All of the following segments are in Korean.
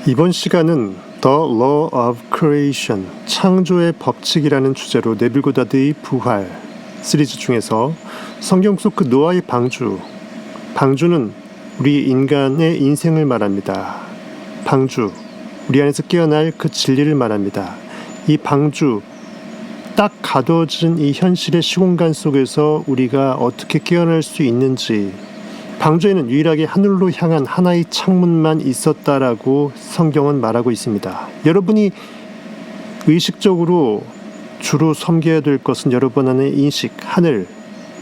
이번 시간은 The Law of Creation, 창조의 법칙이라는 주제로 네빌 고다드의 부활 시리즈 중에서 성경 속 그 노아의 방주는 우리 인간의 인생을 말합니다. 방주, 우리 안에서 깨어날 그 진리를 말합니다. 이 방주, 딱 가둬진 이 현실의 시공간 속에서 우리가 어떻게 깨어날 수 있는지, 방주에는 유일하게 하늘로 향한 하나의 창문만 있었다라고 성경은 말하고 있습니다. 여러분이 의식적으로 주로 섬겨야 될 것은 여러분 안의 인식, 하늘,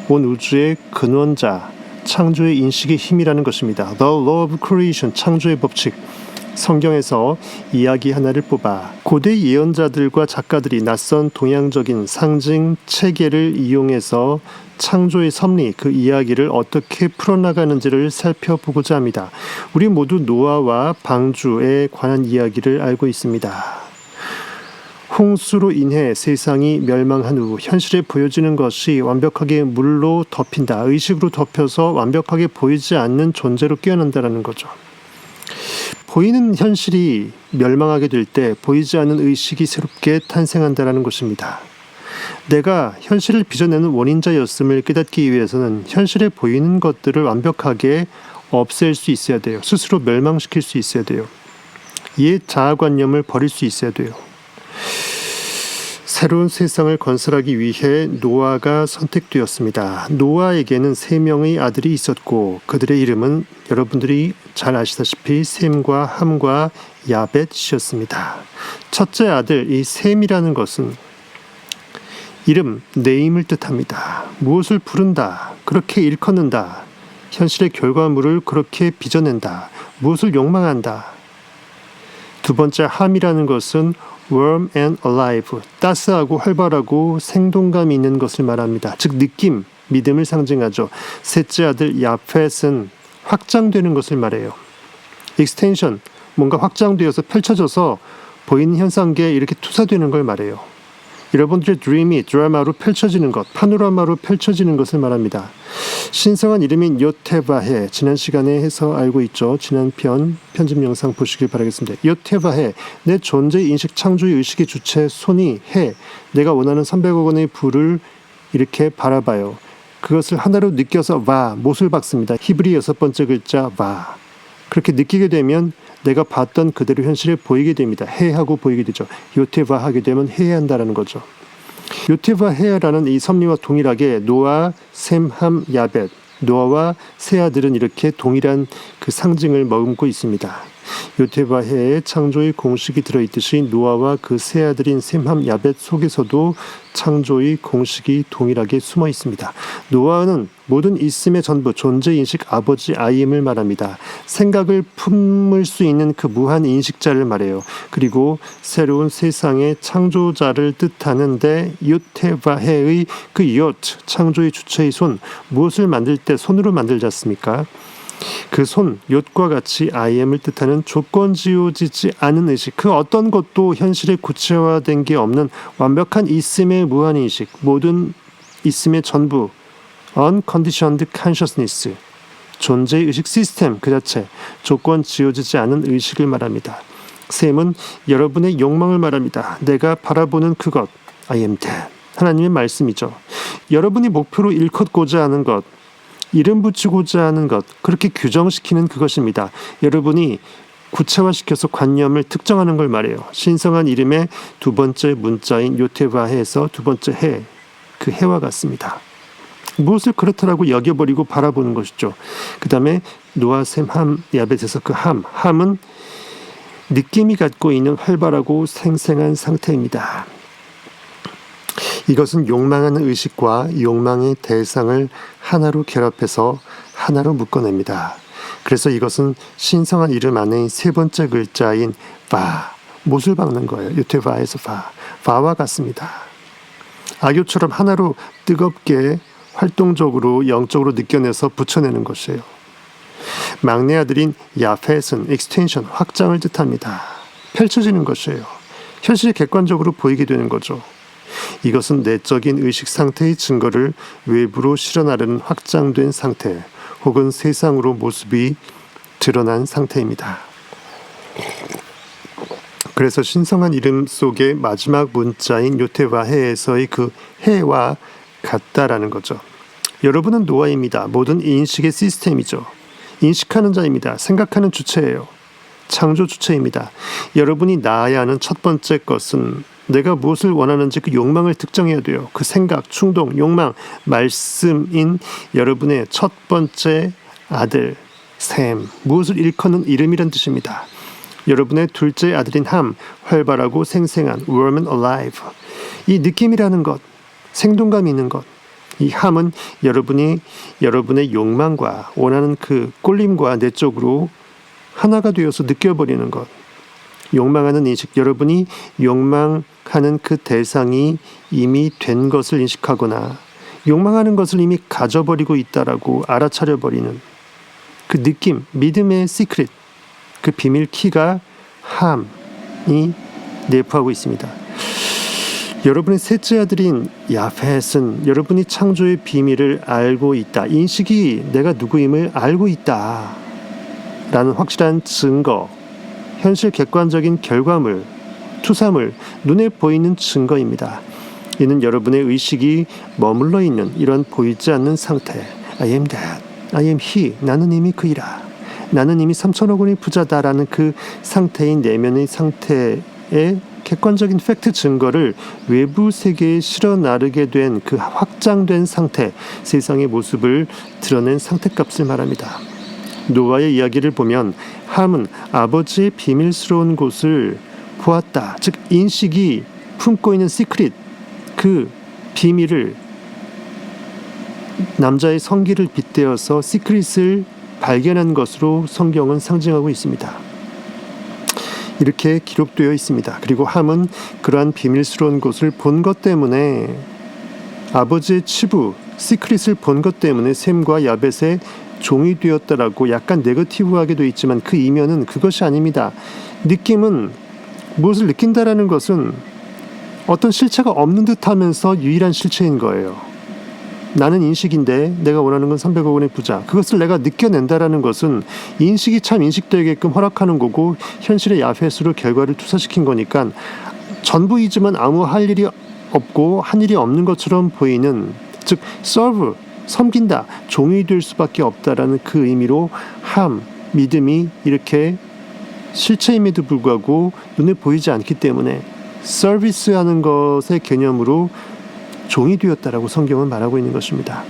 온 우주의 근원자, 창조의 인식의 힘이라는 것입니다. The Law of Creation, 창조의 법칙. 성경에서 이야기 하나를 뽑아 고대 예언자들과 작가들이 낯선 동양적인 상징 체계를 이용해서 창조의 섭리, 그 이야기를 어떻게 풀어나가는지를 살펴보고자 합니다. 우리 모두 노아와 방주에 관한 이야기를 알고 있습니다. 홍수로 인해 세상이 멸망한 후 현실에 보여지는 것이 완벽하게 물로 덮인다, 의식으로 덮여서 완벽하게 보이지 않는 존재로 깨어난다는 거죠. 보이는 현실이 멸망하게 될 때 보이지 않는 의식이 새롭게 탄생한다는 것입니다. 내가 현실을 빚어내는 원인자였음을 깨닫기 위해서는 현실에 보이는 것들을 완벽하게 없앨 수 있어야 돼요. 스스로 멸망시킬 수 있어야 돼요. 옛 자아관념을 버릴 수 있어야 돼요. 새로운 세상을 건설하기 위해 노아가 선택되었습니다. 노아에게는 3명의 아들이 있었고 그들의 이름은 여러분들이 잘 아시다시피 셈과 함과 야벳이었습니다. 첫째 아들 이 셈이라는 것은 이름, 네임을 뜻합니다. 무엇을 부른다, 그렇게 일컫는다, 현실의 결과물을 그렇게 빚어낸다, 무엇을 욕망한다. 두 번째 함이라는 것은 warm and alive, 따스하고 활발하고 생동감이 있는 것을 말합니다. 즉 느낌, 믿음을 상징하죠. 셋째 아들 야펫은 확장되는 것을 말해요. extension, 뭔가 확장되어서 펼쳐져서 보이는 현상계에 이렇게 투사되는 걸 말해요. 여러분들의 드림이 드라마로 펼쳐지는 것, 파노라마로 펼쳐지는 것을 말합니다. 신성한 이름인 요테바해, 지난 시간에 해서 알고 있죠. 지난 편집 영상 보시길 바라겠습니다. 요테바해, 내 존재 인식 창조의 의식의 주체 손이 해, 내가 원하는 300억 원의 부를 이렇게 바라봐요. 그것을 하나로 느껴서 와, 못을 박습니다. 히브리 6번째 글자 와. 그렇게 느끼게 되면 내가 봤던 그대로 현실에 보이게 됩니다. 해하고 보이게 되죠. 요테바 하게 되면 해한다라는 거죠. 요테바 해라는 이 섭리와 동일하게 노아, 셈, 함, 야벳, 노아와 세 아들은 이렇게 동일한 그 상징을 머금고 있습니다. 요테바 해의 창조의 공식이 들어있듯이 노아와 그 세 아들인 셈, 함, 야벳 속에서도 창조의 공식이 동일하게 숨어 있습니다. 노아는 모든 있음의 전부, 존재인식 아버지 아임을 말합니다. 생각을 품을 수 있는 그 무한 인식자를 말해요. 그리고 새로운 세상의 창조자를 뜻하는데 요테바해의 그 요트, 창조의 주체의 손, 무엇을 만들 때 손으로 만들지 않습니까? 그 손, 욤과 같이 I am을 뜻하는 조건 지어지지 않은 의식, 그 어떤 것도 현실에 구체화된 게 없는 완벽한 있음의 무한인식, 모든 있음의 전부, unconditioned consciousness, 존재의 의식 시스템 그 자체, 조건 지어지지 않은 의식을 말합니다. 셈은 여러분의 욕망을 말합니다. 내가 바라보는 그것, I am that, 하나님의 말씀이죠. 여러분이 목표로 일컫고자 하는 것, 이름 붙이고자 하는 것, 그렇게 규정시키는 그것입니다. 여러분이 구체화시켜서 관념을 특정하는 걸 말해요. 신성한 이름의 두 번째 문자인 요테바해에서 두 번째 해, 그 해와 같습니다. 무엇을 그렇다라고 여겨버리고 바라보는 것이죠. 그 다음에 노아, 셈, 함, 야벳에서 그 함은 느낌이 갖고 있는 활발하고 생생한 상태입니다. 이것은 욕망하는 의식과 욕망의 대상을 하나로 결합해서 하나로 묶어냅니다. 그래서 이것은 신성한 이름 안에 세 번째 글자인 바, 못을 박는 거예요. 요테바에서 바와 같습니다. 악교처럼 하나로 뜨겁게 활동적으로 영적으로 느껴내서 붙여내는 것이에요. 막내 아들인 야펫은 extension, 확장을 뜻합니다. 펼쳐지는 것이에요. 현실이 객관적으로 보이게 되는 거죠. 이것은 내적인 의식 상태의 증거를 외부로 실어나르는 확장된 상태 혹은 세상으로 모습이 드러난 상태입니다. 그래서 신성한 이름 속의 마지막 문자인 요테바해에서의 그 해와 같다라는 거죠. 여러분은 노아입니다. 모든 인식의 시스템이죠. 인식하는 자입니다. 생각하는 주체예요. 창조 주체입니다. 여러분이 나아야 하는 첫 번째 것은 내가 무엇을 원하는지 그 욕망을 특정해야 돼요. 그 생각, 충동, 욕망, 말씀인 여러분의 첫 번째 아들, 셈, 무엇을 일컫는 이름이란 뜻입니다. 여러분의 둘째 아들인 함, 활발하고 생생한 warm and alive. 이 느낌이라는 것, 생동감 있는 것. 이 함은 여러분의 욕망과 원하는 그 꼴림과 내적으로 하나가 되어서 느껴버리는 것. 욕망하는 인식, 여러분이 욕망하는 그 대상이 이미 된 것을 인식하거나 욕망하는 것을 이미 가져버리고 있다라고 알아차려버리는 그 느낌, 믿음의 시크릿, 그 비밀 키가 함이 내포하고 있습니다. 여러분의 셋째 아들인 야펫은 여러분이 창조의 비밀을 알고 있다. 인식이 내가 누구임을 알고 있다. 라는 확실한 증거, 현실 객관적인 결과물, 투사물, 눈에 보이는 증거입니다. 이는 여러분의 의식이 머물러 있는 이런 보이지 않는 상태. I am that, I am he, 나는 이미 그이라. 나는 이미 3천억 원의 부자다라는 그 상태인 내면의 상태의 객관적인 팩트 증거를 외부 세계에 실어 나르게 된 그 확장된 상태, 세상의 모습을 드러낸 상태값을 말합니다. 노아의 이야기를 보면 함은 아버지의 비밀스러운 곳을 보았다. 즉 인식이 품고 있는 시크릿, 그 비밀을 남자의 성기를 빗대어서 시크릿을 발견한 것으로 성경은 상징하고 있습니다. 이렇게 기록되어 있습니다. 그리고 함은 그러한 비밀스러운 곳을 본 것 때문에 아버지의 치부, 시크릿을 본 것 때문에 셈과 야벳의 종이 되었다라고 약간 네거티브하게 되어 있지만 그 이면은 그것이 아닙니다. 느낌은 무엇을 느낀다라는 것은 어떤 실체가 없는 듯하면서 유일한 실체인 거예요. 나는 인식인데 내가 원하는 건 300억 원의 부자. 그것을 내가 느껴낸다라는 것은 인식이 참 인식되게끔 허락하는 거고 현실의 야펫으로 결과를 투사시킨 거니까 전부이지만 아무 할 일이 없고 한 일이 없는 것처럼 보이는, 즉 serve, 섬긴다, 종이 될 수밖에 없다라는 그 의미로 함, 믿음이 이렇게 실체임에도 불구하고 눈에 보이지 않기 때문에 서비스하는 것의 개념으로 종이 되었다라고 성경은 말하고 있는 것입니다.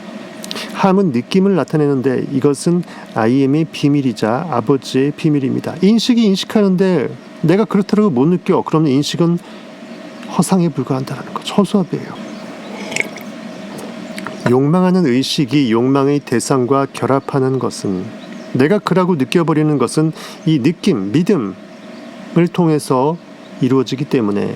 함은 느낌을 나타내는데 이것은 IM의 비밀이자 아버지의 비밀입니다. 인식이 인식하는데 내가 그렇다고 못 느껴. 그러면 인식은 허상에 불과한다는 것, 허수아비예요. 욕망하는 의식이 욕망의 대상과 결합하는 것은, 내가 그라고 느껴버리는 것은 이 느낌, 믿음을 통해서 이루어지기 때문에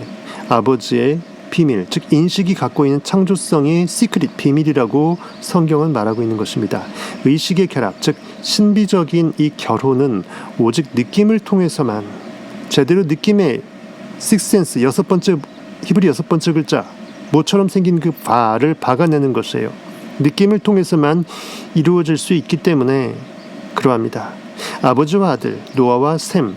아버지의 비밀, 즉 인식이 갖고 있는 창조성의 시크릿, 비밀이라고 성경은 말하고 있는 것입니다. 의식의 결합, 즉 신비적인 이 결혼은 오직 느낌을 통해서만, 제대로 느낌의 식센스, 히브리 6번째 글자 모처럼 생긴 그 바를 박아내는 것이에요. 느낌을 통해서만 이루어질 수 있기 때문에 그러합니다. 아버지와 아들, 노아와 셈,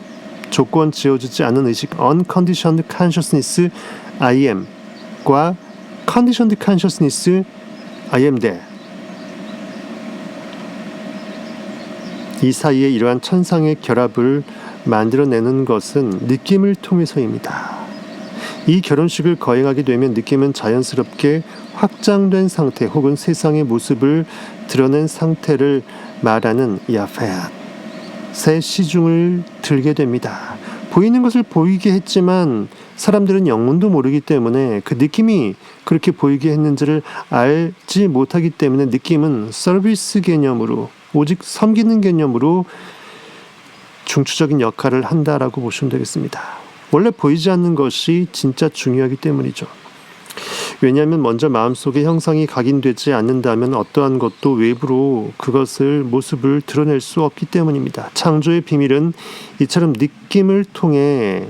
조건 지어주지 않은 의식, unconditioned consciousness, I am 과 conditioned consciousness, I am that. 이 사이에 이러한 천상의 결합을 만들어내는 것은 느낌을 통해서입니다. 이 결혼식을 거행하게 되면 느낌은 자연스럽게 확장된 상태 혹은 세상의 모습을 드러낸 상태를 말하는 야펫의 시중을 들게 됩니다. 보이는 것을 보이게 했지만 사람들은 영문도 모르기 때문에 그 느낌이 그렇게 보이게 했는지를 알지 못하기 때문에 느낌은 서비스 개념으로, 오직 섬기는 개념으로 중추적인 역할을 한다라고 보시면 되겠습니다. 원래 보이지 않는 것이 진짜 중요하기 때문이죠. 왜냐하면 먼저 마음속의 형상이 각인되지 않는다면 어떠한 것도 외부로 그것을 모습을 드러낼 수 없기 때문입니다. 창조의 비밀은 이처럼 느낌을 통해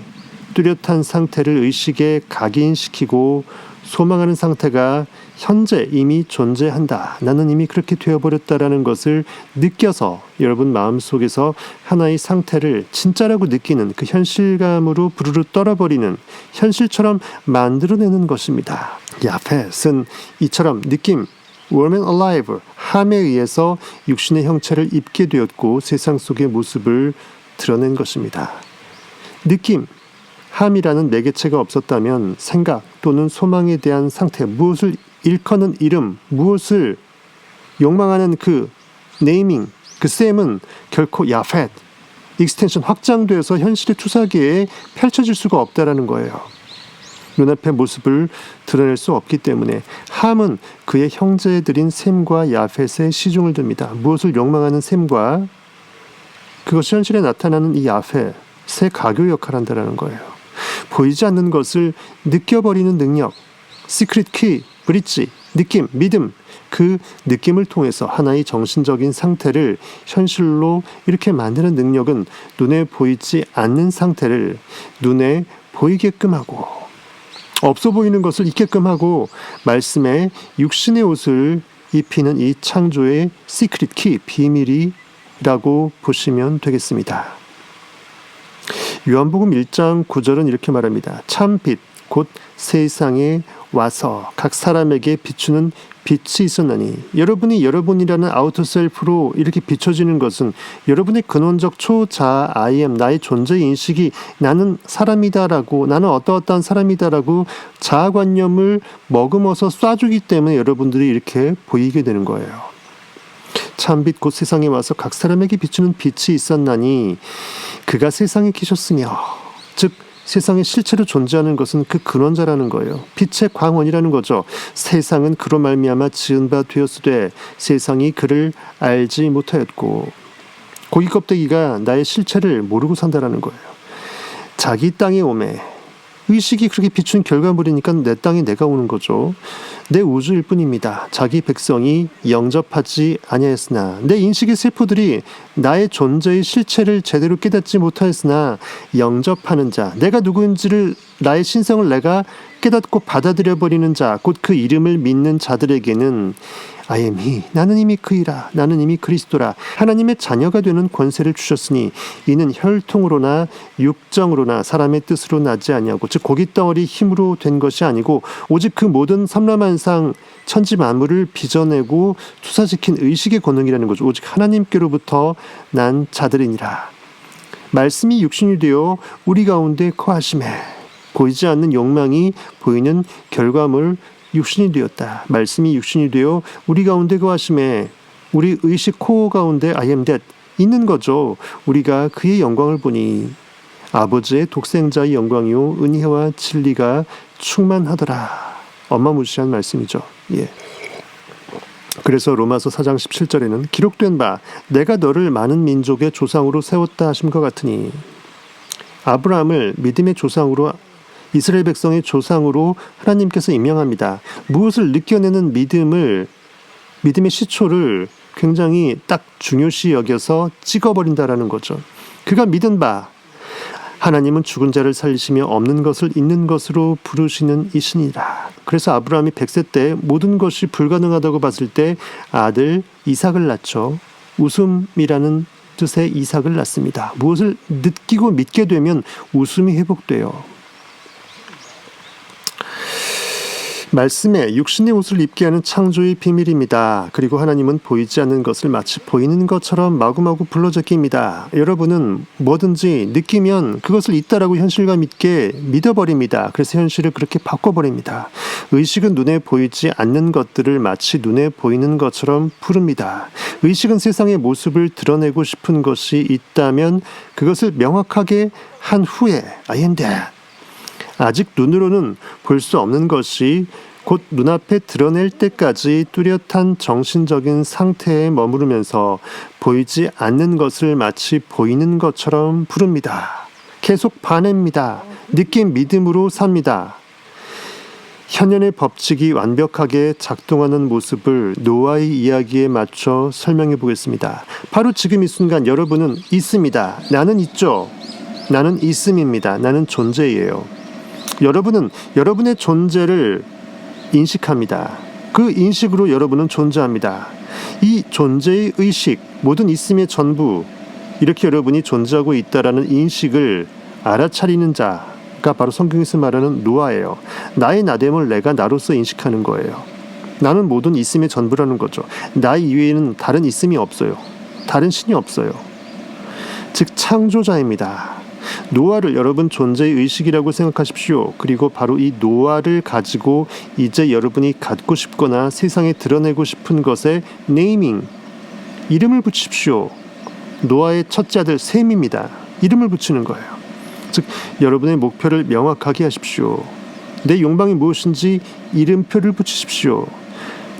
뚜렷한 상태를 의식에 각인시키고 소망하는 상태가 현재 이미 존재한다. 나는 이미 그렇게 되어버렸다라는 것을 느껴서 여러분 마음속에서 하나의 상태를 진짜라고 느끼는 그 현실감으로 부르르 떨어버리는 현실처럼 만들어내는 것입니다. 야펫은 이처럼 느낌, warm and alive, 함에 의해서 육신의 형체를 입게 되었고 세상 속의 모습을 드러낸 것입니다. 느낌, 함이라는 매개체가 없었다면 생각 또는 소망에 대한 상태, 무엇을 일컫는 이름, 무엇을 욕망하는 그 네이밍, 그 셈은 결코 야펫, 익스텐션 확장돼서 현실의 투사계에 펼쳐질 수가 없다라는 거예요. 눈앞의 모습을 드러낼 수 없기 때문에 함은 그의 형제들인 셈과 야펫에 시중을 둡니다. 무엇을 욕망하는 셈과 그것이 현실에 나타나는 이 야펫의 가교 역할을 한다는 거예요. 보이지 않는 것을 느껴버리는 능력, 시크릿 키, 브릿지, 느낌, 믿음, 그 느낌을 통해서 하나의 정신적인 상태를 현실로 이렇게 만드는 능력은 눈에 보이지 않는 상태를 눈에 보이게끔 하고 없어 보이는 것을 있게끔 하고 말씀에 육신의 옷을 입히는 이 창조의 시크릿 키, 비밀이라고 보시면 되겠습니다. 요한복음 1장 9절은 이렇게 말합니다. 참 빛, 곧 세상에 와서 각 사람에게 비추는 빛이 있었나니 여러분이 여러분이라는 아우터 셀프로 이렇게 비춰지는 것은 여러분의 근원적 초자아 I am, 나의 존재 인식이 나는 사람이다라고 나는 어떠어떠한 사람이다라고 자아관념을 머금어서 쏴주기 때문에 여러분들이 이렇게 보이게 되는 거예요. 참빛 곧 세상에 와서 각 사람에게 비추는 빛이 있었나니 그가 세상에 계셨으며 즉 세상에 실체로 존재하는 것은 그 근원자라는 거예요. 빛의 광원이라는 거죠. 세상은 그로 말미암아 지은 바 되었으되 세상이 그를 알지 못하였고 고기 껍데기가 나의 실체를 모르고 산다라는 거예요. 자기 땅에 오매 의식이 그렇게 비춘 결과물이니까 내 땅에 내가 오는 거죠. 내 우주일 뿐입니다. 자기 백성이 영접하지 아니하였으나 내 인식의 세포들이 나의 존재의 실체를 제대로 깨닫지 못하였으나 영접하는 자, 내가 누구인지를 나의 신성을 내가 깨닫고 받아들여버리는 자, 곧 그 이름을 믿는 자들에게는 I am he, 나는 이미 그이라, 나는 이미 그리스도라, 하나님의 자녀가 되는 권세를 주셨으니 이는 혈통으로나 육정으로나 사람의 뜻으로 나지 아니하고 즉 고깃덩어리 힘으로 된 것이 아니고 오직 그 모든 삼라만상 천지 만물을 빚어내고 투사시킨 의식의 권능이라는 거죠. 오직 하나님께로부터 난 자들이니라. 말씀이 육신이 되어 우리 가운데 거하심에 보이지 않는 욕망이 보이는 결과물 육신이 되었다. 말씀이 육신이 되어 우리 가운데 거하심에 우리 의식 코어 가운데 I am that 있는 거죠. 우리가 그의 영광을 보니 아버지의 독생자의 영광이요 은혜와 진리가 충만하더라. 어마무시한 말씀이죠. 예. 그래서 로마서 4장 17절에는 기록된 바 내가 너를 많은 민족의 조상으로 세웠다 하심과 같으니 아브라함을 믿음의 조상으로 이스라엘 백성의 조상으로 하나님께서 임명합니다. 무엇을 느껴내는 믿음의 시초를 굉장히 딱 중요시 여겨서 찍어버린다라는 거죠. 그가 믿은 바 하나님은 죽은 자를 살리시며 없는 것을 있는 것으로 부르시는 이시니라. 그래서 아브라함이 100세 때 모든 것이 불가능하다고 봤을 때 아들 이삭을 낳죠. 웃음이라는 뜻의 이삭을 낳습니다. 무엇을 느끼고 믿게 되면 웃음이 회복돼요. 말씀에 육신의 옷을 입게 하는 창조의 비밀입니다. 그리고 하나님은 보이지 않는 것을 마치 보이는 것처럼 마구마구 불러제낍니다. 여러분은 뭐든지 느끼면 그것을 있다라고 현실감 있게 믿어버립니다. 그래서 현실을 그렇게 바꿔버립니다. 의식은 눈에 보이지 않는 것들을 마치 눈에 보이는 것처럼 부릅니다. 의식은 세상의 모습을 드러내고 싶은 것이 있다면 그것을 명확하게 한 후에 I am that. 아직 눈으로는 볼 수 없는 것이 곧 눈앞에 드러낼 때까지 뚜렷한 정신적인 상태에 머무르면서 보이지 않는 것을 마치 보이는 것처럼 부릅니다. 계속 반해입니다. 느낌 믿음으로 삽니다. 현현의 법칙이 완벽하게 작동하는 모습을 노아의 이야기에 맞춰 설명해 보겠습니다. 바로 지금 이 순간 여러분은 있습니다. 나는 있죠. 나는 있음입니다. 나는 존재예요. 여러분은 여러분의 존재를 인식합니다. 그 인식으로 여러분은 존재합니다. 이 존재의 의식, 모든 있음의 전부, 이렇게 여러분이 존재하고 있다라는 인식을 알아차리는 자가 바로 성경에서 말하는 노아예요. 나의 나됨을 내가 나로서 인식하는 거예요. 나는 모든 있음의 전부라는 거죠. 나 이외에는 다른 있음이 없어요. 다른 신이 없어요. 즉 창조자입니다. 노아를 여러분 존재의 의식이라고 생각하십시오. 그리고 바로 이 노아를 가지고 이제 여러분이 갖고 싶거나 세상에 드러내고 싶은 것에 네이밍, 이름을 붙이십시오. 노아의 첫째 아들 셈입니다. 이름을 붙이는 거예요. 즉 여러분의 목표를 명확하게 하십시오. 내 욕망이 무엇인지 이름표를 붙이십시오.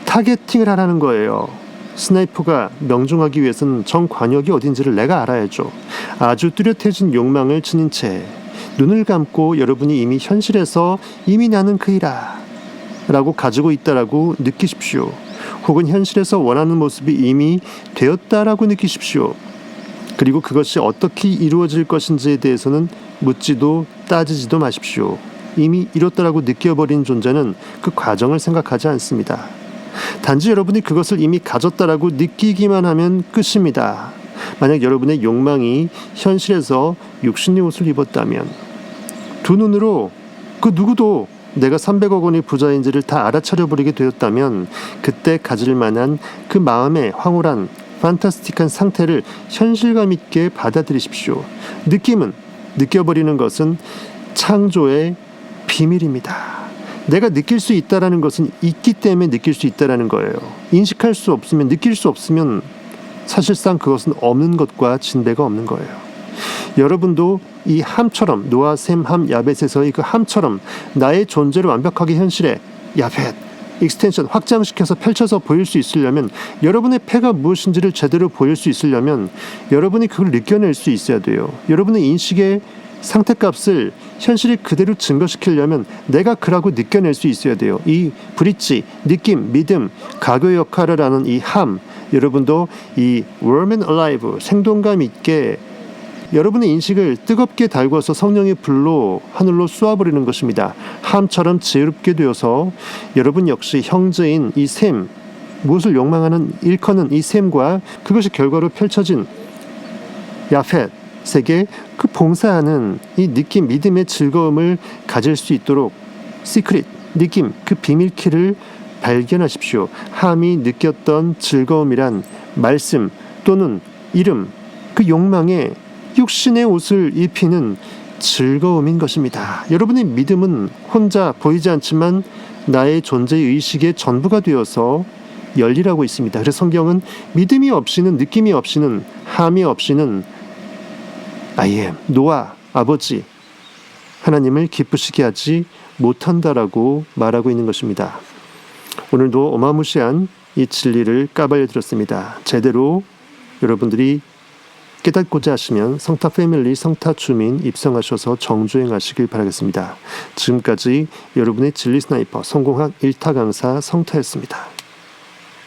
타겟팅을 하라는 거예요. 스나이퍼가 명중하기 위해서는 정관역이 어딘지를 내가 알아야죠. 아주 뚜렷해진 욕망을 지닌 채 눈을 감고 여러분이 이미 현실에서 이미 나는 그이라 라고 가지고 있다라고 느끼십시오. 혹은 현실에서 원하는 모습이 이미 되었다라고 느끼십시오. 그리고 그것이 어떻게 이루어질 것인지에 대해서는 묻지도 따지지도 마십시오. 이미 이뤘다라고 느껴버린 존재는 그 과정을 생각하지 않습니다. 단지 여러분이 그것을 이미 가졌다라고 느끼기만 하면 끝입니다. 만약 여러분의 욕망이 현실에서 육신의 옷을 입었다면 두 눈으로 그 누구도 내가 300억 원의 부자인지를 다 알아차려버리게 되었다면 그때 가질 만한 그 마음의 황홀한 판타스틱한 상태를 현실감 있게 받아들이십시오. 느껴버리는 것은 창조의 비밀입니다. 내가 느낄 수 있다라는 것은 있기 때문에 느낄 수 있다라는 거예요. 인식할 수 없으면, 느낄 수 없으면 사실상 그것은 없는 것과 진배가 없는 거예요. 여러분도 이 함처럼, 노아, 셈, 함, 야벳에서의 그 함처럼 나의 존재를 완벽하게 현실에 야벳, 익스텐션, 확장시켜서 펼쳐서 보일 수 있으려면, 여러분의 패가 무엇인지를 제대로 보일 수 있으려면 여러분이 그걸 느껴낼 수 있어야 돼요. 여러분의 인식의 상태값을 현실이 그대로 증거시키려면 내가 그라고 느껴낼 수 있어야 돼요. 이 브릿지, 느낌, 믿음, 가교 역할을 하는 이 함, 여러분도 이 warm and alive, 생동감 있게 여러분의 인식을 뜨겁게 달궈서 성령의 불로 하늘로 쏘아버리는 것입니다. 함처럼 지혜롭게 되어서 여러분 역시 형제인 이 셈, 무엇을 욕망하는 일컫는 이 셈과 그것이 결과로 펼쳐진 야펫, 세계 그 봉사하는 이 느낌, 믿음의 즐거움을 가질 수 있도록 시크릿, 느낌, 그 비밀키를 발견하십시오. 함이 느꼈던 즐거움이란 말씀 또는 이름, 그 욕망에 육신의 옷을 입히는 즐거움인 것입니다. 여러분의 믿음은 혼자 보이지 않지만 나의 존재의 의식의 전부가 되어서 열리라고 있습니다. 그래서 성경은 믿음이 없이는, 느낌이 없이는, 함이 없이는 I am, 노아, 아버지, 하나님을 기쁘시게 하지 못한다라고 말하고 있는 것입니다. 오늘도 어마무시한 이 진리를 까발려 드렸습니다. 제대로 여러분들이 깨닫고자 하시면 성타 패밀리, 성타 주민 입성하셔서 정주행하시길 바라겠습니다. 지금까지 여러분의 진리 스나이퍼 성공학 1타 강사 성타였습니다.